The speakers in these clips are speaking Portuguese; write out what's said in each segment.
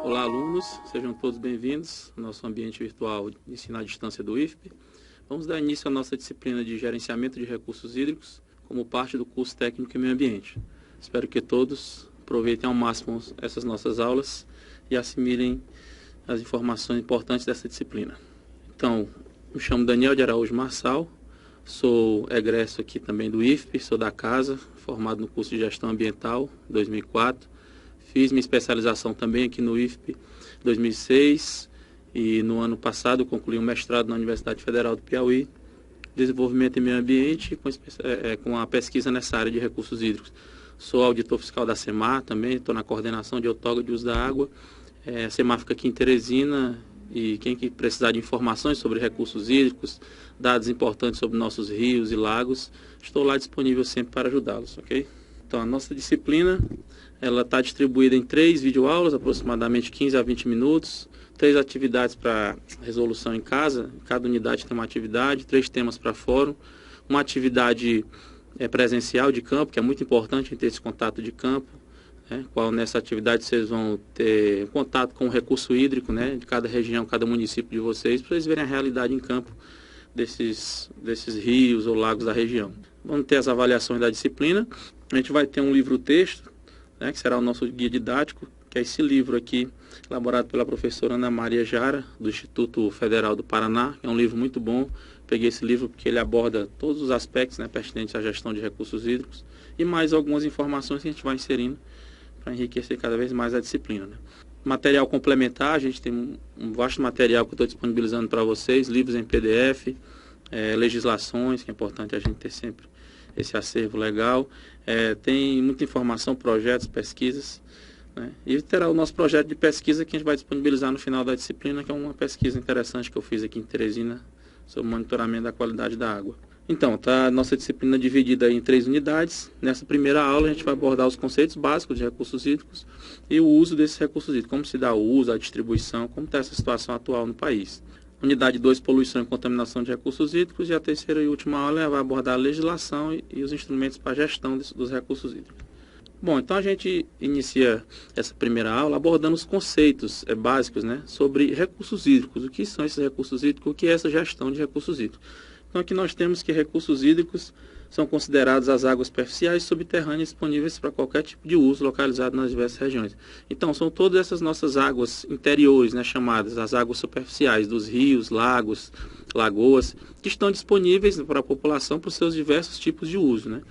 Olá, alunos, sejam todos bem-vindos ao nosso ambiente virtual de ensino à distância do IFP. Vamos dar início à nossa disciplina de gerenciamento de recursos hídricos como parte do curso técnico em meio ambiente. Espero que todos aproveitem ao máximo essas nossas aulas e assimilem as informações importantes dessa disciplina. Então, me chamo Daniel de Araújo Marçal, sou egresso aqui também do IFP, sou da casa, formado no curso de gestão ambiental 2004. Fiz minha especialização também aqui no IFP em 2006 e no ano passado concluí um mestrado na Universidade Federal do Piauí, desenvolvimento em meio ambiente com a pesquisa nessa área de recursos hídricos. Sou auditor fiscal da SEMAR também, estou na coordenação de outorga de uso da água. A SEMAR fica aqui em Teresina e quem que precisar de informações sobre recursos hídricos, dados importantes sobre nossos rios e lagos, estou lá disponível sempre para ajudá-los, ok? Então a nossa disciplina ela está distribuída em 3 videoaulas, aproximadamente 15 a 20 minutos, 3 atividades para resolução em casa, cada unidade tem uma atividade, 3 temas para fórum, uma atividade presencial de campo, que é muito importante ter esse contato de campo, qual nessa atividade vocês vão ter contato com o recurso hídrico, de cada região, cada município de vocês, para vocês verem a realidade em campo desses rios ou lagos da região. Vamos ter as avaliações da disciplina, a gente vai ter um livro-texto, que será o nosso guia didático, que é esse livro aqui, elaborado pela professora Ana Maria Jara, do Instituto Federal do Paraná, que é um livro muito bom. Peguei esse livro porque ele aborda todos os aspectos pertinentes à gestão de recursos hídricos e mais algumas informações que a gente vai inserindo para enriquecer cada vez mais a disciplina. Material complementar, a gente tem um vasto material que eu estou disponibilizando para vocês, livros em PDF, legislações, que é importante a gente ter sempre esse acervo legal. Tem muita informação, projetos, pesquisas, e terá o nosso projeto de pesquisa que a gente vai disponibilizar no final da disciplina, que é uma pesquisa interessante que eu fiz aqui em Teresina sobre o monitoramento da qualidade da água. Então, a nossa disciplina dividida em 3 unidades. Nessa primeira aula a gente vai abordar os conceitos básicos de recursos hídricos e o uso desses recursos hídricos, como se dá o uso, a distribuição, como está essa situação atual no país. Unidade 2, poluição e contaminação de recursos hídricos, e a terceira e última aula vai abordar a legislação e os instrumentos para a gestão dos recursos hídricos. Bom, então a gente inicia essa primeira aula abordando os conceitos básicos sobre recursos hídricos. O que são esses recursos hídricos? O que é essa gestão de recursos hídricos? Então aqui nós temos que recursos hídricos são considerados as águas superficiais e subterrâneas disponíveis para qualquer tipo de uso localizado nas diversas regiões. Então são todas essas nossas águas interiores, chamadas as águas superficiais dos rios, lagos, lagoas, que estão disponíveis para a população para os seus diversos tipos de uso.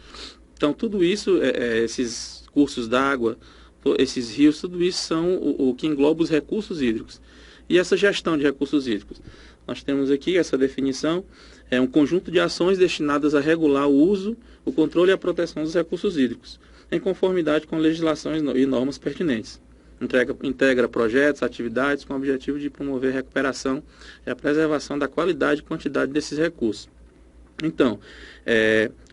Então tudo isso, esses cursos d'água, esses rios, tudo isso são o que engloba os recursos hídricos. E essa gestão de recursos hídricos? Nós temos aqui essa definição, é um conjunto de ações destinadas a regular o uso, o controle e a proteção dos recursos hídricos, em conformidade com legislações e normas pertinentes. Integra projetos, atividades com o objetivo de promover a recuperação e a preservação da qualidade e quantidade desses recursos. Então,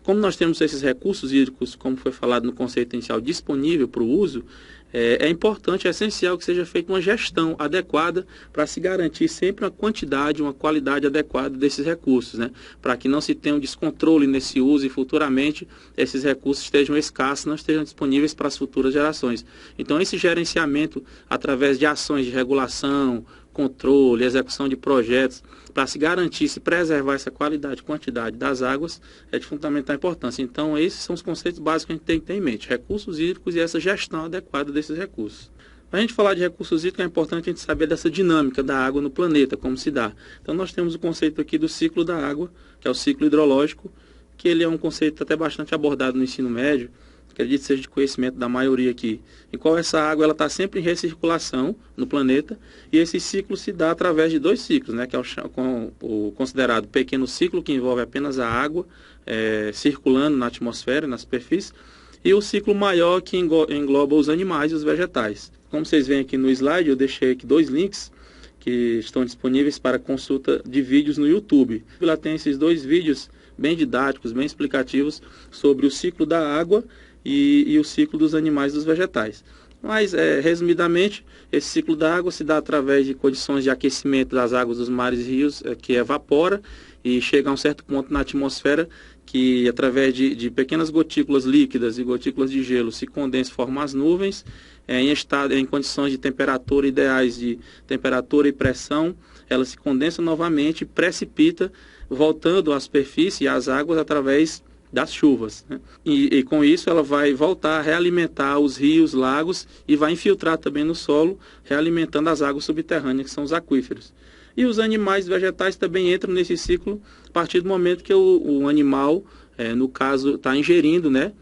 como nós temos esses recursos hídricos, como foi falado no conceito inicial, disponível para o uso, é importante, é essencial que seja feita uma gestão adequada para se garantir sempre uma quantidade, uma qualidade adequada desses recursos, para que não se tenha um descontrole nesse uso e futuramente esses recursos estejam escassos, não estejam disponíveis para as futuras gerações. Então esse gerenciamento através de ações de regulação, controle, execução de projetos, para se garantir, se preservar essa qualidade e quantidade das águas, é de fundamental importância. Então, esses são os conceitos básicos que a gente tem que ter em mente, recursos hídricos e essa gestão adequada desses recursos. Para a gente falar de recursos hídricos, é importante a gente saber dessa dinâmica da água no planeta, como se dá. Então, nós temos o conceito aqui do ciclo da água, que é o ciclo hidrológico, que ele é um conceito até bastante abordado no ensino médio, acredito que seja de conhecimento da maioria aqui, em qual essa água está sempre em recirculação no planeta, e esse ciclo se dá através de 2 ciclos, que é o considerado pequeno ciclo, que envolve apenas a água circulando na atmosfera, na superfície, e o ciclo maior, que engloba os animais e os vegetais. Como vocês veem aqui no slide, eu deixei aqui 2 links que estão disponíveis para consulta de vídeos no YouTube. Lá tem esses 2 vídeos bem didáticos, bem explicativos sobre o ciclo da água e o ciclo dos animais e dos vegetais. Mas, resumidamente, esse ciclo da água se dá através de condições de aquecimento das águas dos mares e rios, que evapora e chega a um certo ponto na atmosfera que através de pequenas gotículas líquidas e gotículas de gelo se condensa e forma as nuvens, em condições de temperatura ideais, de temperatura e pressão, ela se condensa novamente e precipita, voltando à superfície e às águas através das chuvas, né? E com isso ela vai voltar a realimentar os rios, lagos e vai infiltrar também no solo, realimentando as águas subterrâneas, que são os aquíferos. E os animais vegetais também entram nesse ciclo a partir do momento que o animal, no caso, está ingerindo, né,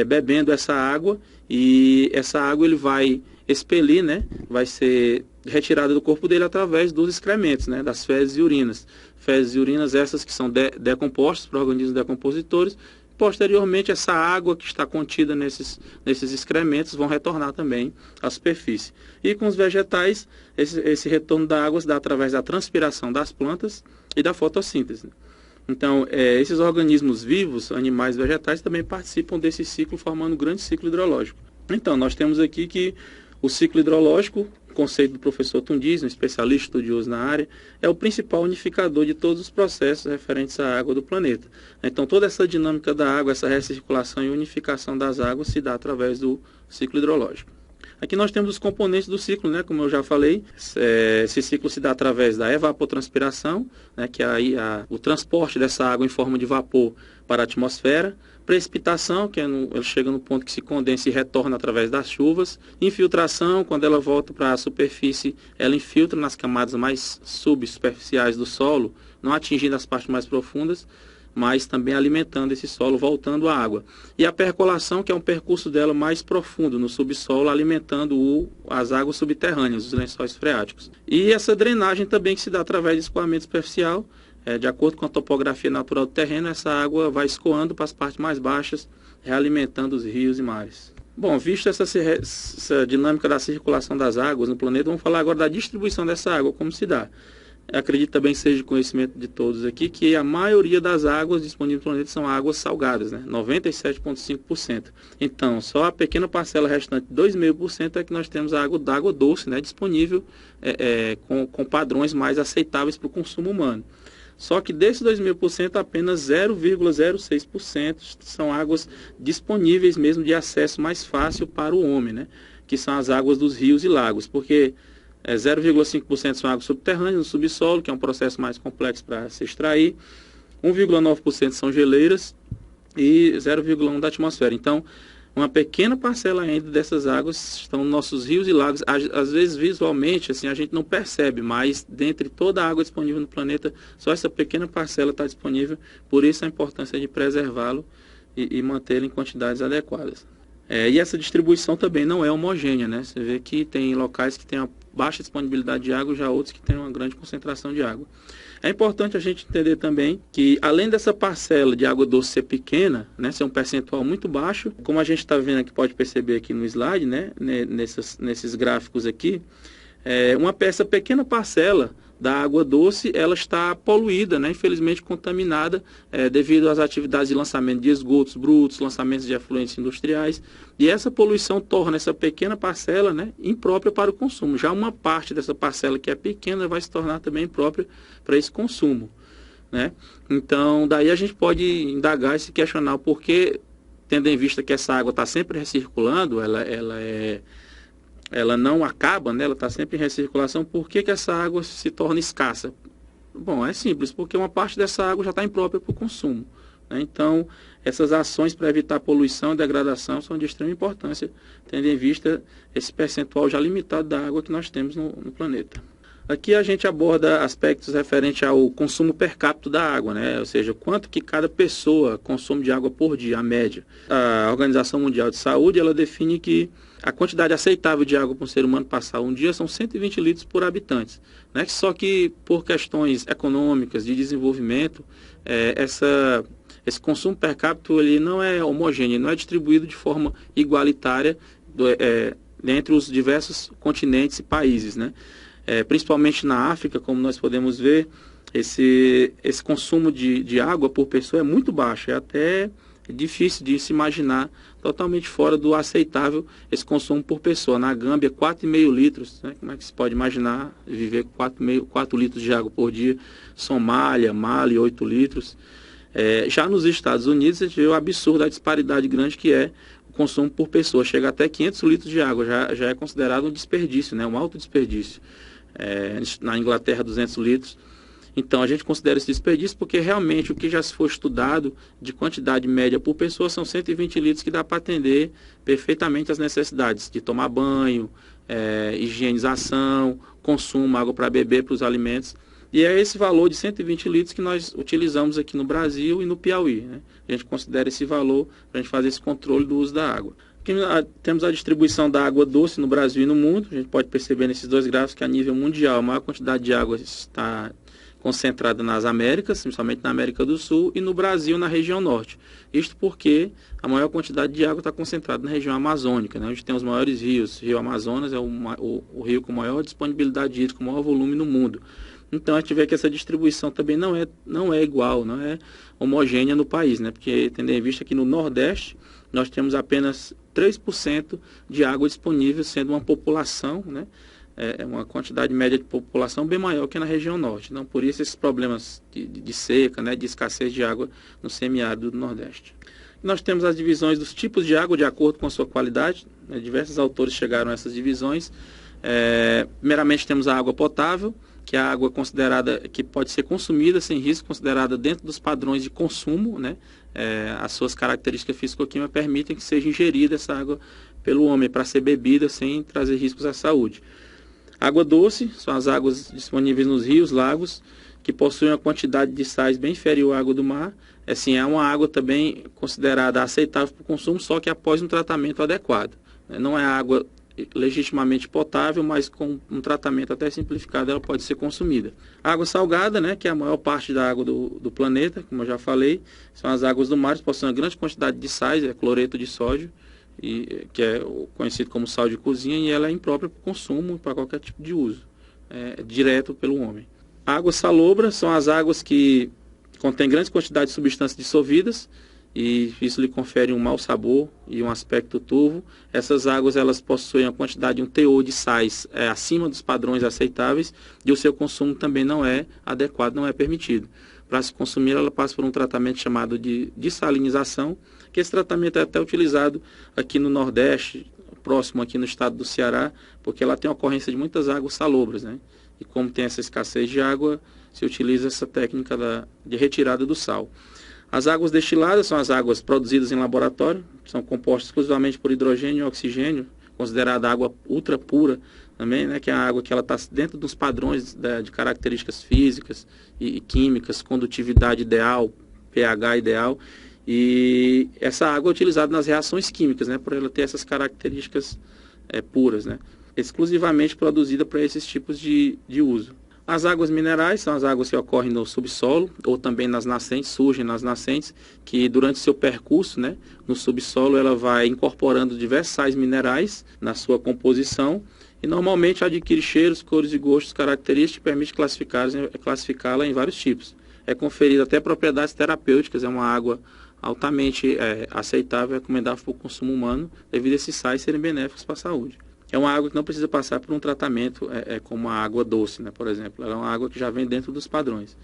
bebendo essa água, e essa água ele vai expelir, né, vai ser retirada do corpo dele através dos excrementos, né, das fezes e urinas. Fezes e urinas essas que são decompostas por organismos decompositores. Posteriormente, essa água que está contida nesses excrementos vão retornar também à superfície. E com os vegetais, esse retorno da água se dá através da transpiração das plantas e da fotossíntese. Então, esses organismos vivos, animais e vegetais, também participam desse ciclo, formando um grande ciclo hidrológico. Então, nós temos aqui que o ciclo hidrológico, conceito do professor Tundiz, um especialista estudioso na área, é o principal unificador de todos os processos referentes à água do planeta. Então, toda essa dinâmica da água, essa recirculação e unificação das águas se dá através do ciclo hidrológico. Aqui nós temos os componentes do ciclo, né? Como eu já falei, esse ciclo se dá através da evapotranspiração, né? Que é o transporte dessa água em forma de vapor para a atmosfera. Precipitação, que ele chega no ponto que se condensa e retorna através das chuvas. Infiltração, quando ela volta para a superfície, ela infiltra nas camadas mais subsuperficiais do solo, não atingindo as partes mais profundas, mas também alimentando esse solo, voltando a água. E a percolação, que é um percurso dela mais profundo no subsolo, alimentando as águas subterrâneas, os lençóis freáticos. E essa drenagem também que se dá através de escoamento superficial. De acordo com a topografia natural do terreno, essa água vai escoando para as partes mais baixas, realimentando os rios e mares. Bom, visto essa dinâmica da circulação das águas no planeta, vamos falar agora da distribuição dessa água, como se dá. Acredito também que seja de conhecimento de todos aqui que a maioria das águas disponíveis no planeta são águas salgadas, né? 97,5%. Então, só a pequena parcela restante, 2,5%, é que nós temos a água doce, né? Disponível com padrões mais aceitáveis para o consumo humano. Só que desses 2,5%, apenas 0,06% são águas disponíveis mesmo de acesso mais fácil para o homem, né? Que são as águas dos rios e lagos, porque 0,5% são águas subterrâneas no subsolo, que é um processo mais complexo para se extrair, 1,9% são geleiras e 0,1% da atmosfera. Então, uma pequena parcela ainda dessas águas estão nos nossos rios e lagos. Às vezes, visualmente, assim, a gente não percebe, mas dentre toda a água disponível no planeta, só essa pequena parcela está disponível. Por isso a importância de preservá-lo e mantê-lo em quantidades adequadas. E essa distribuição também não é homogênea, né? Você vê que tem locais que têm uma baixa disponibilidade de água, já outros que têm uma grande concentração de água. É importante a gente entender também que, além dessa parcela de água doce ser pequena, né, ser um percentual muito baixo, como a gente está vendo aqui, pode perceber aqui no slide, né, nesses gráficos aqui, essa pequena parcela da água doce, ela está poluída, né, infelizmente contaminada, devido às atividades de lançamento de esgotos brutos, lançamentos de efluentes industriais, e essa poluição torna essa pequena parcela, né, imprópria para o consumo. Já uma parte dessa parcela que é pequena vai se tornar também imprópria para esse consumo, né? Então, daí a gente pode indagar e se questionar o porquê, tendo em vista que essa água está sempre recirculando, ela não acaba, né? Ela está sempre em recirculação, por que essa água se torna escassa? Bom, é simples, porque uma parte dessa água já está imprópria para o consumo, né? Então, essas ações para evitar poluição e degradação são de extrema importância, tendo em vista esse percentual já limitado da água que nós temos no planeta. Aqui a gente aborda aspectos referentes ao consumo per capita da água, né? Ou seja, quanto que cada pessoa consome de água por dia, a média. A Organização Mundial de Saúde, ela define que a quantidade aceitável de água para um ser humano passar um dia são 120 litros por habitante, né? Só que por questões econômicas, de desenvolvimento, esse consumo per capita ele não é homogêneo, não é distribuído de forma igualitária entre os diversos continentes e países, né? Principalmente na África, como nós podemos ver, esse consumo de água por pessoa é muito baixo, é até difícil de se imaginar, totalmente fora do aceitável esse consumo por pessoa. Na Gâmbia, 4,5 litros, né? Como é que se pode imaginar viver 4 litros de água por dia? Somália, Mali, 8 litros. Já nos Estados Unidos, a gente vê o absurdo, a disparidade grande que é o consumo por pessoa. Chega até 500 litros de água, já é considerado um desperdício, né? Um alto desperdício. Na Inglaterra, 200 litros. Então, a gente considera esse desperdício porque realmente o que já se foi estudado de quantidade média por pessoa são 120 litros que dá para atender perfeitamente as necessidades de tomar banho, higienização, consumo, água para beber, para os alimentos. E é esse valor de 120 litros que nós utilizamos aqui no Brasil e no Piauí, né? A gente considera esse valor para a gente fazer esse controle do uso da água. Aqui temos a distribuição da água doce no Brasil e no mundo. A gente pode perceber nesses dois gráficos que a nível mundial a maior quantidade de água está concentrada nas Américas, principalmente na América do Sul, e no Brasil, na região norte. Isto porque a maior quantidade de água está concentrada na região amazônica, né? A gente tem os maiores rios. O Rio Amazonas é o rio com maior disponibilidade hídrica, com maior volume no mundo. Então, a gente vê que essa distribuição também não é igual, não é homogênea no país, né? Porque, tendo em vista que no Nordeste, nós temos apenas 3% de água disponível, sendo uma população, né? Uma quantidade média de população bem maior que na região norte. Então, por isso, esses problemas de seca, né? De escassez de água no semiárido do Nordeste. Nós temos as divisões dos tipos de água de acordo com a sua qualidade, né? Diversos autores chegaram a essas divisões. Primeiramente, temos a água potável, que é a água considerada, que pode ser consumida sem risco, considerada dentro dos padrões de consumo, né? As suas características físico-químicas permitem que seja ingerida essa água pelo homem para ser bebida sem trazer riscos à saúde. Água doce são as águas disponíveis nos rios, lagos, que possuem uma quantidade de sais bem inferior à água do mar. Assim, é uma água também considerada aceitável para o consumo, só que após um tratamento adequado. Não é água legitimamente potável, mas com um tratamento até simplificado ela pode ser consumida. A água salgada, né, que é a maior parte da água do planeta, como eu já falei, são as águas do mar, que possuem uma grande quantidade de sais, cloreto de sódio, que é conhecido como sal de cozinha, e ela é imprópria para o consumo, para qualquer tipo de uso, direto pelo homem. Águas salobras são as águas que contêm grandes quantidades de substâncias dissolvidas, e isso lhe confere um mau sabor e um aspecto turvo. Essas águas elas possuem uma quantidade, um teor de sais acima dos padrões aceitáveis, e o seu consumo também não é adequado, não é permitido. Para se consumir, ela passa por um tratamento chamado de dessalinização, que esse tratamento é até utilizado aqui no Nordeste, próximo aqui no estado do Ceará, porque ela tem a ocorrência de muitas águas salobras, né? E como tem essa escassez de água, se utiliza essa técnica de retirada do sal. As águas destiladas são as águas produzidas em laboratório, são compostas exclusivamente por hidrogênio e oxigênio, considerada água ultra pura também, né, que é a água que ela está dentro dos padrões de características físicas e químicas, condutividade ideal, pH ideal, e essa água é utilizada nas reações químicas, né, por ela ter essas características puras, né, exclusivamente produzida para esses tipos de uso. As águas minerais são as águas que ocorrem no subsolo ou também nas nascentes, surgem nas nascentes, que durante seu percurso, né, no subsolo ela vai incorporando diversos sais minerais na sua composição e normalmente adquire cheiros, cores e gostos característicos que permite classificá-la em vários tipos. É conferida até propriedades terapêuticas, é uma água altamente aceitável e recomendável para o consumo humano devido a esses sais serem benéficos para a saúde. É uma água que não precisa passar por um tratamento como a água doce, né, por exemplo. Ela é uma água que já vem dentro dos padrões.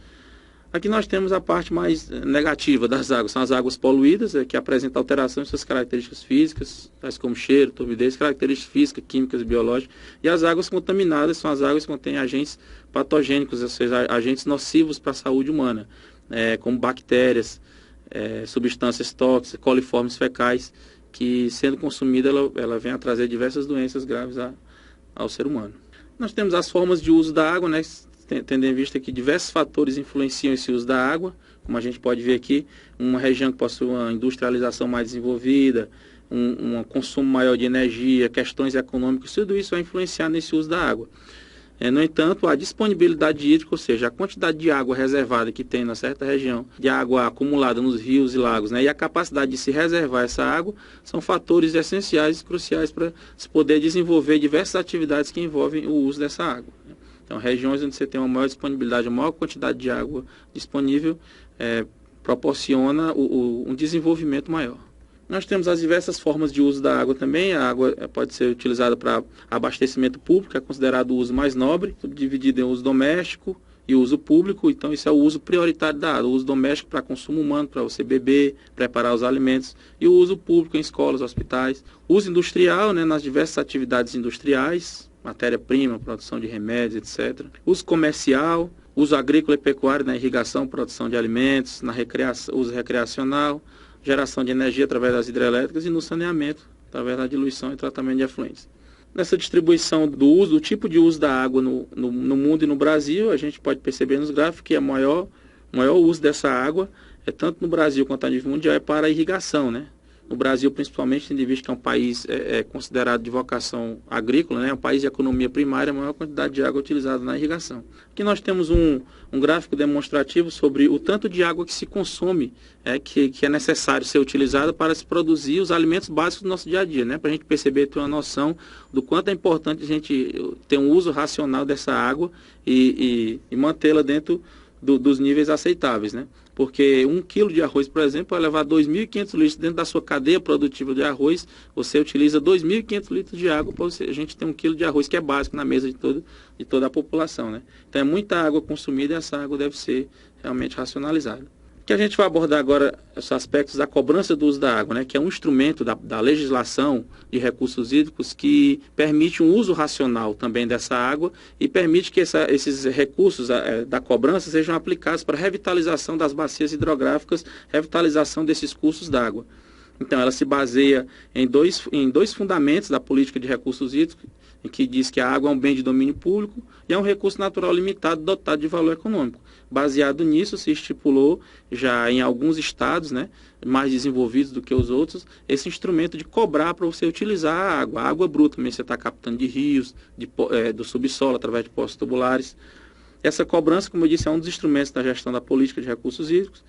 Aqui nós temos a parte mais negativa das águas. São as águas poluídas, que apresentam alterações em suas características físicas, tais como cheiro, turbidez, características físicas, químicas e biológicas. E as águas contaminadas são as águas que contêm agentes patogênicos, ou seja, agentes nocivos para a saúde humana, como bactérias, substâncias tóxicas, coliformes fecais, que sendo consumida ela vem a trazer diversas doenças graves ao ser humano. Nós temos as formas de uso da água, né, tendo em vista que diversos fatores influenciam esse uso da água, como a gente pode ver aqui, uma região que possui uma industrialização mais desenvolvida, um consumo maior de energia, questões econômicas, tudo isso vai influenciar nesse uso da água. No entanto, a disponibilidade hídrica, ou seja, a quantidade de água reservada que tem na certa região, de água acumulada nos rios e lagos, né, e a capacidade de se reservar essa água, são fatores essenciais e cruciais para se poder desenvolver diversas atividades que envolvem o uso dessa água. Então, regiões onde você tem uma maior disponibilidade, uma maior quantidade de água disponível, proporciona um desenvolvimento maior. Nós temos as diversas formas de uso da água também. A água pode ser utilizada para abastecimento público, é considerado o uso mais nobre, subdividido em uso doméstico, e uso público. Então isso é o uso prioritário da água, o uso doméstico para consumo humano, para você beber, preparar os alimentos, e o uso público em escolas, hospitais, uso industrial, né, nas diversas atividades industriais, matéria-prima, produção de remédios, etc. Uso comercial, uso agrícola e pecuário na irrigação, produção de alimentos, na recreação, uso recreacional, geração de energia através das hidrelétricas e no saneamento, através da diluição e tratamento de efluentes. Nessa distribuição do uso, do tipo de uso da água no mundo e no Brasil, a gente pode perceber nos gráficos que o maior uso dessa água, tanto no Brasil quanto a nível mundial, é para a irrigação, né? No Brasil, principalmente, tendo em vista que é um país considerado de vocação agrícola, né? Um país de economia primária, a maior quantidade de água utilizada na irrigação. Aqui nós temos um gráfico demonstrativo sobre o tanto de água que se consome, que é necessário ser utilizada para se produzir os alimentos básicos do nosso dia a dia, né? Para a gente perceber, ter uma noção do quanto é importante a gente ter um uso racional dessa água e mantê-la dentro dos níveis aceitáveis, né? Porque 1 quilo de arroz, por exemplo, vai levar 2.500 litros dentro da sua cadeia produtiva de arroz. Você utiliza 2.500 litros de água para a gente ter 1 quilo de arroz, que é básico na mesa de toda a população, né? Então é muita água consumida e essa água deve ser realmente racionalizada. Que a gente vai abordar agora os aspectos da cobrança do uso da água, né, que é um instrumento da legislação de recursos hídricos que permite um uso racional também dessa água e permite que esses recursos da cobrança sejam aplicados para a revitalização das bacias hidrográficas, revitalização desses cursos d'água. Então, ela se baseia em dois fundamentos da política de recursos hídricos, em que diz que a água é um bem de domínio público e é um recurso natural limitado dotado de valor econômico. Baseado nisso, se estipulou já em alguns estados, né, mais desenvolvidos do que os outros, esse instrumento de cobrar para você utilizar a água bruta, também você está captando de rios, do subsolo, através de poços tubulares. Essa cobrança, como eu disse, é um dos instrumentos da gestão da política de recursos hídricos.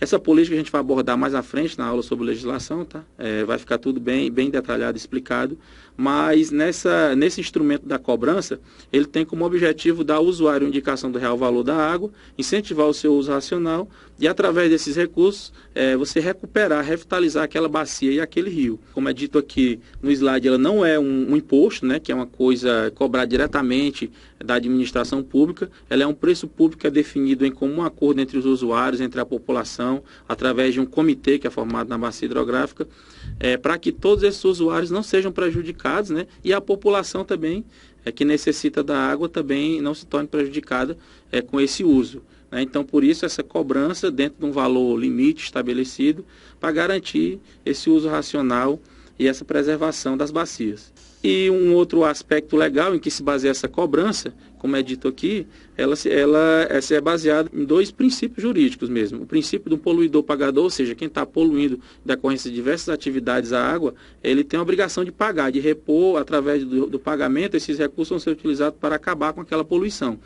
Essa política a gente vai abordar mais à frente na aula sobre legislação, tá? Vai ficar tudo bem detalhado, explicado, mas nesse instrumento da cobrança, ele tem como objetivo dar ao usuário uma indicação do real valor da água, incentivar o seu uso racional e, através desses recursos, você recuperar, revitalizar aquela bacia e aquele rio. Como é dito aqui no slide, ela não é um imposto, né, que é uma coisa cobrada diretamente da administração pública, ela é um preço público que é definido em comum acordo entre os usuários, entre a população, através de um comitê que é formado na bacia hidrográfica, para que todos esses usuários não sejam prejudicados, né, e a população também, que necessita da água, também não se torne prejudicada com esse uso, né? Então, por isso, essa cobrança dentro de um valor limite estabelecido para garantir esse uso racional e essa preservação das bacias. E um outro aspecto legal em que se baseia essa cobrança, como é dito aqui, essa é baseada em dois princípios jurídicos mesmo. O princípio do poluidor pagador, ou seja, quem está poluindo em decorrência de diversas atividades à água, ele tem a obrigação de pagar, de repor através do pagamento, esses recursos vão ser utilizados para acabar com aquela poluição.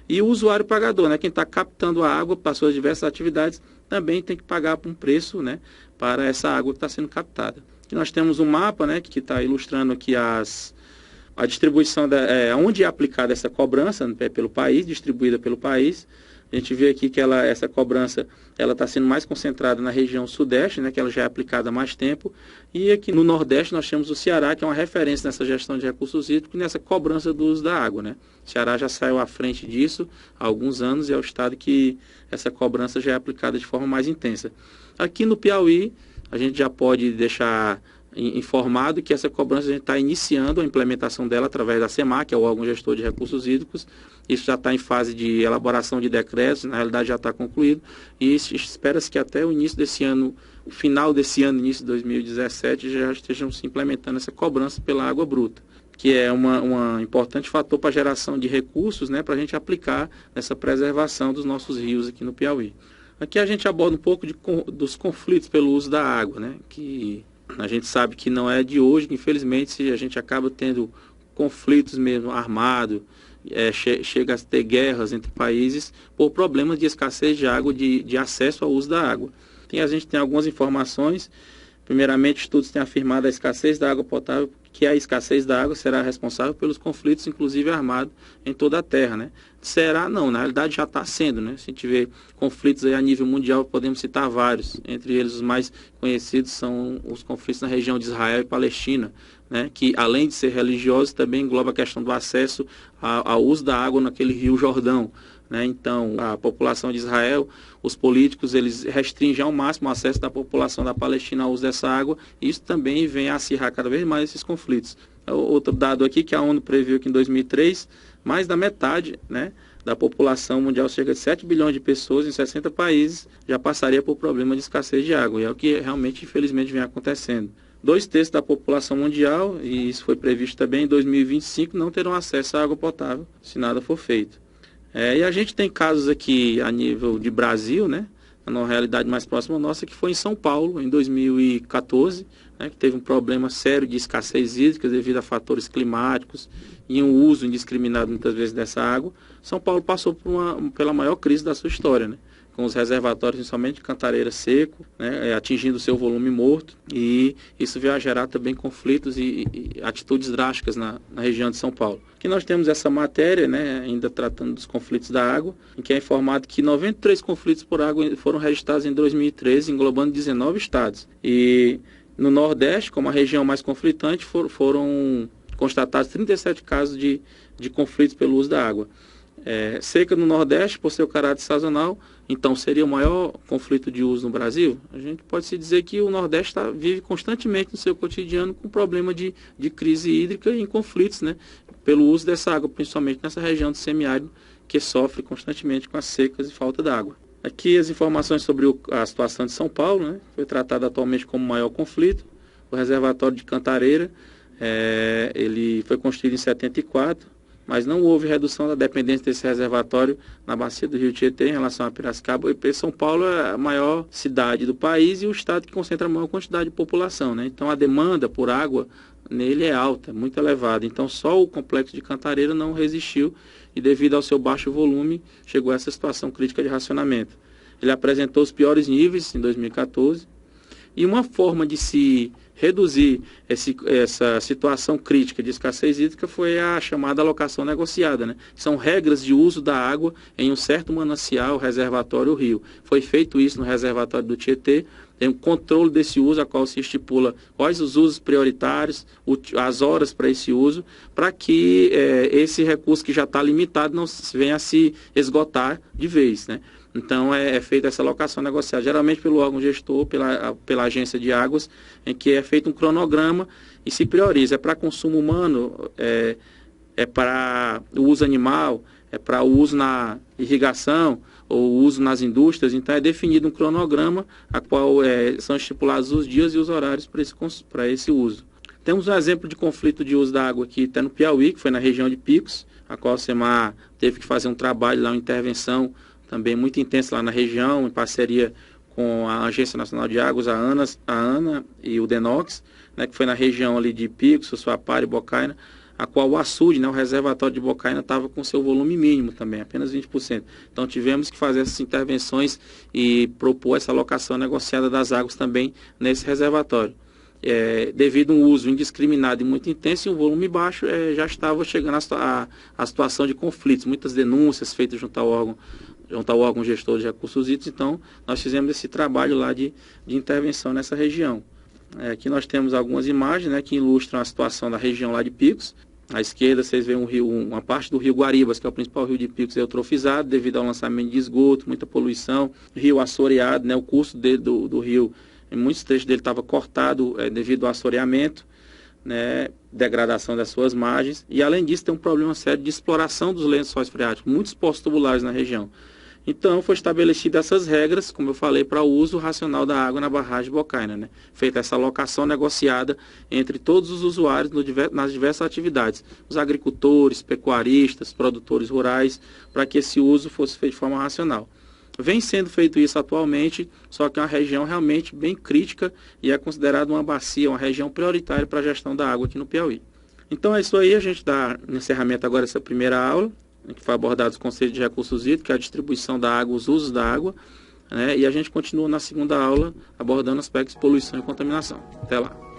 E o usuário pagador, né, quem está captando a água para suas diversas atividades, também tem que pagar por um preço, né, para essa água que está sendo captada. Aqui nós temos um mapa, né, que está ilustrando aqui a distribuição, onde é aplicada essa cobrança pelo país, distribuída pelo país. A gente vê aqui que essa cobrança está sendo mais concentrada na região sudeste, né, que ela já é aplicada há mais tempo. E aqui no nordeste nós temos o Ceará, que é uma referência nessa gestão de recursos hídricos e nessa cobrança do uso da água, né? O Ceará já saiu à frente disso há alguns anos e é o estado que essa cobrança já é aplicada de forma mais intensa. Aqui no Piauí, a gente já pode deixar informado que essa cobrança a gente está iniciando a implementação dela através da SEMAC, que é o órgão gestor de recursos hídricos. Isso já está em fase de elaboração de decretos, na realidade já está concluído, e espera-se que até o início desse ano, o final desse ano, início de 2017, já estejam se implementando essa cobrança pela água bruta, que é um importante fator para a geração de recursos, né, para a gente aplicar nessa preservação dos nossos rios aqui no Piauí. Aqui a gente aborda um pouco dos conflitos pelo uso da água, né, que a gente sabe que não é de hoje, que infelizmente a gente acaba tendo conflitos mesmo armados, chega a ter guerras entre países por problemas de escassez de água, de acesso ao uso da água. A gente tem algumas informações. Primeiramente, estudos têm afirmado a escassez da água potável, que a escassez da água será responsável pelos conflitos, inclusive armados, em toda a Terra, né? Será? Não, na realidade já está sendo, né? Se a gente vê conflitos aí a nível mundial, podemos citar vários. Entre eles, os mais conhecidos são os conflitos na região de Israel e Palestina, né, que além de ser religiosa, também engloba a questão do acesso ao uso da água naquele rio Jordão. Né? Então, a população de Israel, os políticos, eles restringem ao máximo o acesso da população da Palestina ao uso dessa água, e isso também vem a acirrar cada vez mais esses conflitos. Outro dado aqui que a ONU previu que em 2003, mais da metade, né, da população mundial, cerca de 7 bilhões de pessoas em 60 países, já passaria por problema de escassez de água, e é o que realmente, infelizmente, vem acontecendo. 2/3 da população mundial, e isso foi previsto também em 2025, não terão acesso à água potável, se nada for feito. E a gente tem casos aqui a nível de Brasil, né, na realidade mais próxima nossa, que foi em São Paulo, em 2014, né, que teve um problema sério de escassez hídrica devido a fatores climáticos e um uso indiscriminado muitas vezes dessa água. São Paulo passou pela maior crise da sua história, né, com os reservatórios, principalmente de Cantareira seco, né, atingindo o seu volume morto, e isso veio a gerar também conflitos e atitudes drásticas na região de São Paulo. Aqui nós temos essa matéria, né, ainda tratando dos conflitos da água, em que é informado que 93 conflitos por água foram registrados em 2013, englobando 19 estados. E no Nordeste, como a região mais conflitante, foram constatados 37 casos de conflitos pelo uso da água. Seca no Nordeste, por seu caráter sazonal, então seria o maior conflito de uso no Brasil? A gente pode se dizer que o Nordeste vive constantemente no seu cotidiano com problema de crise hídrica e em conflitos, né, pelo uso dessa água, principalmente nessa região do semiárido, que sofre constantemente com as secas e falta d'água. Aqui as informações sobre a situação de São Paulo, né, foi tratado atualmente como o maior conflito. O reservatório de Cantareira, ele foi construído em 74, mas não houve redução da dependência desse reservatório na bacia do Rio Tietê em relação a Piracicaba. E São Paulo é a maior cidade do país e o estado que concentra a maior quantidade de população, né? Então a demanda por água nele é alta, muito elevada. Então só o complexo de Cantareira não resistiu e devido ao seu baixo volume chegou a essa situação crítica de racionamento. Ele apresentou os piores níveis em 2014 e uma forma de se reduzir essa situação crítica de escassez hídrica foi a chamada alocação negociada, né? São regras de uso da água em um certo manancial, reservatório ou rio. Foi feito isso no reservatório do Tietê, tem um controle desse uso, a qual se estipula quais os usos prioritários, as horas para esse uso, para que esse recurso que já está limitado não venha a se esgotar de vez, né? Então é feita essa alocação negociada, geralmente pelo órgão gestor, pela agência de águas, em que é feito um cronograma e se prioriza. É para consumo humano, é para o uso animal, é para o uso na irrigação ou uso nas indústrias. Então é definido um cronograma a qual são estipulados os dias e os horários para esse uso. Temos um exemplo de conflito de uso da água aqui, até no Piauí, que foi na região de Picos, a qual o SEMAR teve que fazer um trabalho lá, uma intervenção também muito intensa lá na região, em parceria com a Agência Nacional de Águas, a ANA e o DENOX, né, que foi na região ali de Picos, Sussuapara e Bocaina, a qual o açude, né, o reservatório de Bocaina, estava com seu volume mínimo também, apenas 20%. Então tivemos que fazer essas intervenções e propor essa alocação negociada das águas também nesse reservatório. Devido a um uso indiscriminado e muito intenso e um volume baixo, já estava chegando a situação de conflitos, muitas denúncias feitas junto ao órgão gestor de recursos hídricos. Então nós fizemos esse trabalho lá de intervenção nessa região. Aqui nós temos algumas imagens, né, que ilustram a situação da região lá de Picos. À esquerda vocês veem uma parte do rio Guaribas, que é o principal rio de Picos, eutrofizado devido ao lançamento de esgoto, muita poluição, rio assoreado, né, o curso do rio, em muitos trechos dele estava cortado devido ao assoreamento, né, degradação das suas margens, e além disso tem um problema sério de exploração dos lençóis freáticos, muitos poços tubulares na região. Então foi estabelecida essas regras, como eu falei, para o uso racional da água na barragem de Bocaina, né? Feita essa alocação negociada entre todos os usuários nas diversas atividades, os agricultores, pecuaristas, produtores rurais, para que esse uso fosse feito de forma racional. Vem sendo feito isso atualmente, só que é uma região realmente bem crítica e é considerada uma bacia, uma região prioritária para a gestão da água aqui no Piauí. Então é isso aí, a gente dá encerramento agora dessa primeira aula, em que foi abordado os conceitos de recursos hídricos, que é a distribuição da água, os usos da água, né? E a gente continua na segunda aula abordando aspectos de poluição e contaminação. Até lá!